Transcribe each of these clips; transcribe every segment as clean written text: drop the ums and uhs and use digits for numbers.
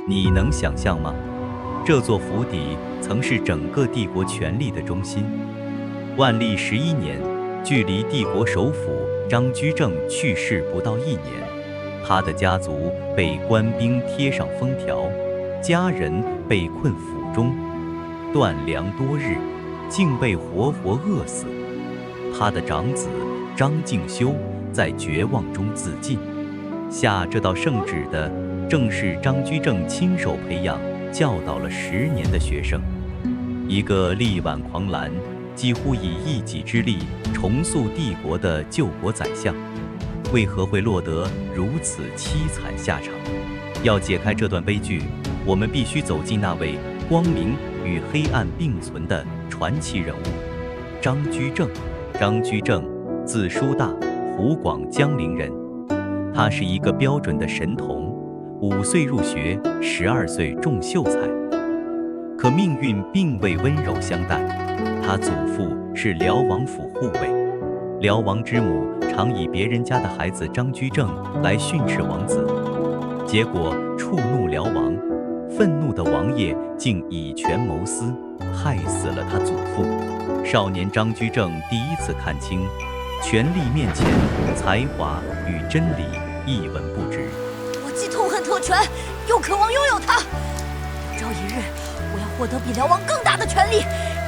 你能想象吗？这座府邸曾是整个帝国权力的中心。万历11年，距离帝国首辅张居正去世不到1年，他的家族被官兵贴上封条，家人被困府中，断粮多日，竟被活活饿死。他的长子张敬修在绝望中自尽。下这道圣旨的，正是张居正亲手培养、教导了10年的学生。一个力挽狂澜，几乎以一己之力重塑帝国的救国宰相，为何会落得如此凄惨下场？要解开这段悲剧，我们必须走进那位光明与黑暗并存的传奇人物——张居正。张居正，字叔大，湖广江陵人。他是一个标准的神童，5岁入学，12岁中秀才。可命运并未温柔相待，他祖父是辽王府护卫，辽王之母常以别人家的孩子张居正来训斥王子，结果触怒辽王，愤怒的王爷竟以权谋私，害死了他祖父。少年张居正第一次看清，权力面前，才华与真理一文不值。我既痛恨特权，又渴望拥有它。有朝一日，我要获得比辽王更大的权力，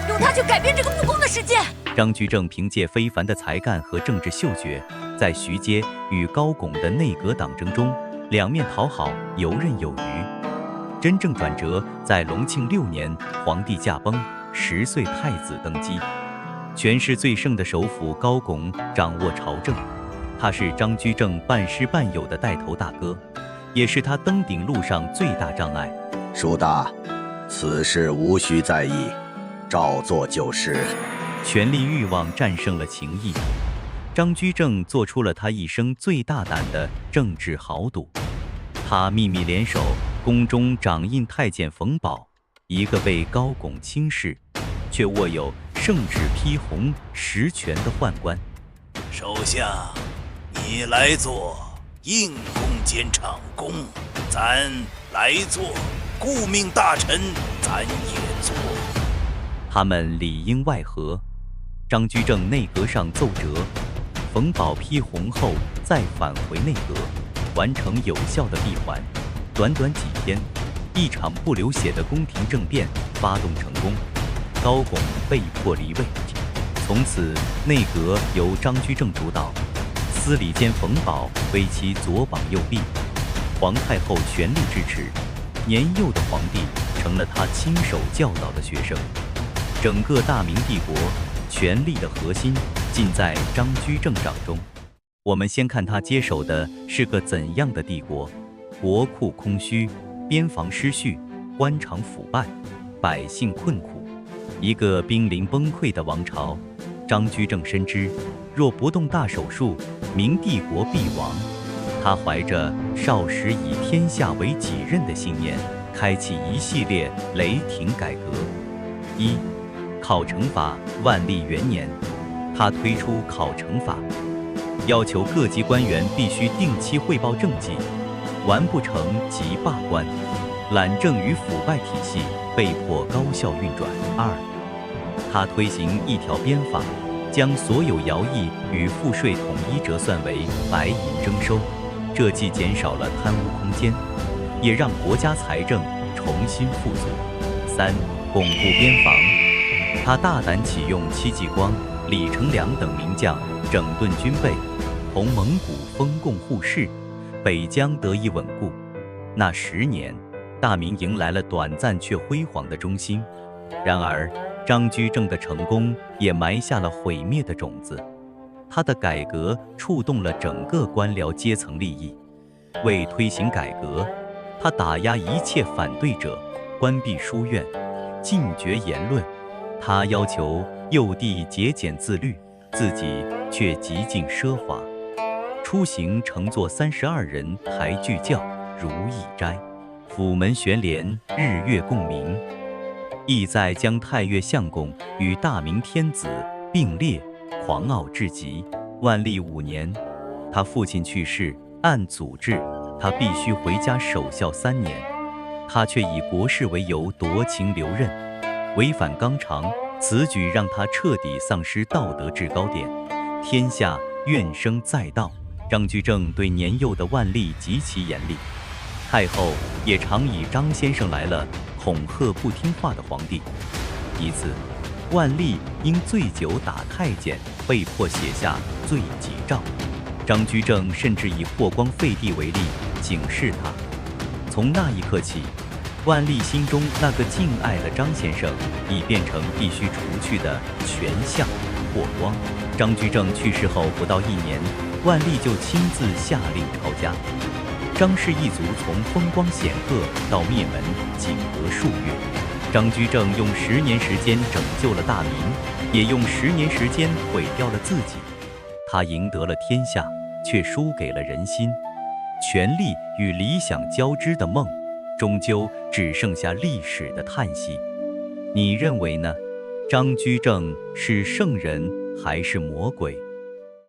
用它去改变这个不公的世界。张居正凭借非凡的才干和政治嗅觉，在徐阶与高拱的内阁党争中，两面讨好，游刃有余。真正转折在隆庆6年，皇帝驾崩，10岁太子登基，权势最盛的首辅高拱掌握朝政，他是张居正半师半友的带头大哥，也是他登顶路上最大障碍。叔大，此事无需在意，照做就是。权力欲望战胜了情义，张居正做出了他一生最大胆的政治豪赌。他秘密联手，宫中掌印太监冯保，一个被高拱轻视，却握有圣旨批红实权的宦官。手下，你来做应公兼场公，咱来做顾命大臣，咱也做。他们里应外合，张居正内阁上奏折，冯保批红后再返回内阁，完成有效的闭环。短短几天，一场不流血的宫廷政变发动成功，高拱被迫离位。从此，内阁由张居正主导，司礼监冯保为其左膀右臂。皇太后全力支持，年幼的皇帝成了他亲手教导的学生。整个大明帝国，权力的核心尽在张居正掌中。我们先看他接手的是个怎样的帝国：国库空虚，边防失序，官场腐败，百姓困苦，一个濒临崩溃的王朝。张居正深知，若不动大手术，明帝国必亡。他怀着少时以天下为己任的信念，开启一系列雷霆改革。1. 考成法。万历元年，他推出考成法，要求各级官员必须定期汇报政绩，完不成即罢官。懒政与腐败体系被迫高效运转。2. 他推行一条鞭法，将所有徭役与赋税统一折算为白银征收，这既减少了贪污空间，也让国家财政重新富足。3. 巩固边防，他大胆启用戚继光、李成梁等名将，整顿军备，同蒙古封共互市，北疆得以稳固。那10年，大明迎来了短暂却辉煌的中兴。然而，张居正的成功也埋下了毁灭的种子。他的改革触动了整个官僚阶层利益。为推行改革，他打压一切反对者，关闭书院，禁绝言论。他要求幼帝节俭自律，自己却极尽奢华。出行乘坐32人抬巨轿，如一斋，府门悬帘，日月共明，意在将太岳相公与大明天子并列，狂傲至极。万历5年，他父亲去世，按祖制，他必须回家守孝3年。他却以国事为由夺情留任，违反纲常，此举让他彻底丧失道德制高点，天下怨声载道。张居正对年幼的万历极其严厉，太后也常以张先生来了恐吓不听话的皇帝。一次，万历因醉酒打太监，被迫写下罪己诏。张居正甚至以霍光废帝为例，警示他。从那一刻起，万历心中那个敬爱的张先生，已变成必须除去的权相霍光。张居正去世后不到1年，万历就亲自下令抄家。张氏一族从风光显赫到灭门，仅隔数月。张居正用10年时间拯救了大明，也用10年时间毁掉了自己。他赢得了天下，却输给了人心。权力与理想交织的梦，终究只剩下历史的叹息。你认为呢？张居正是圣人还是魔鬼？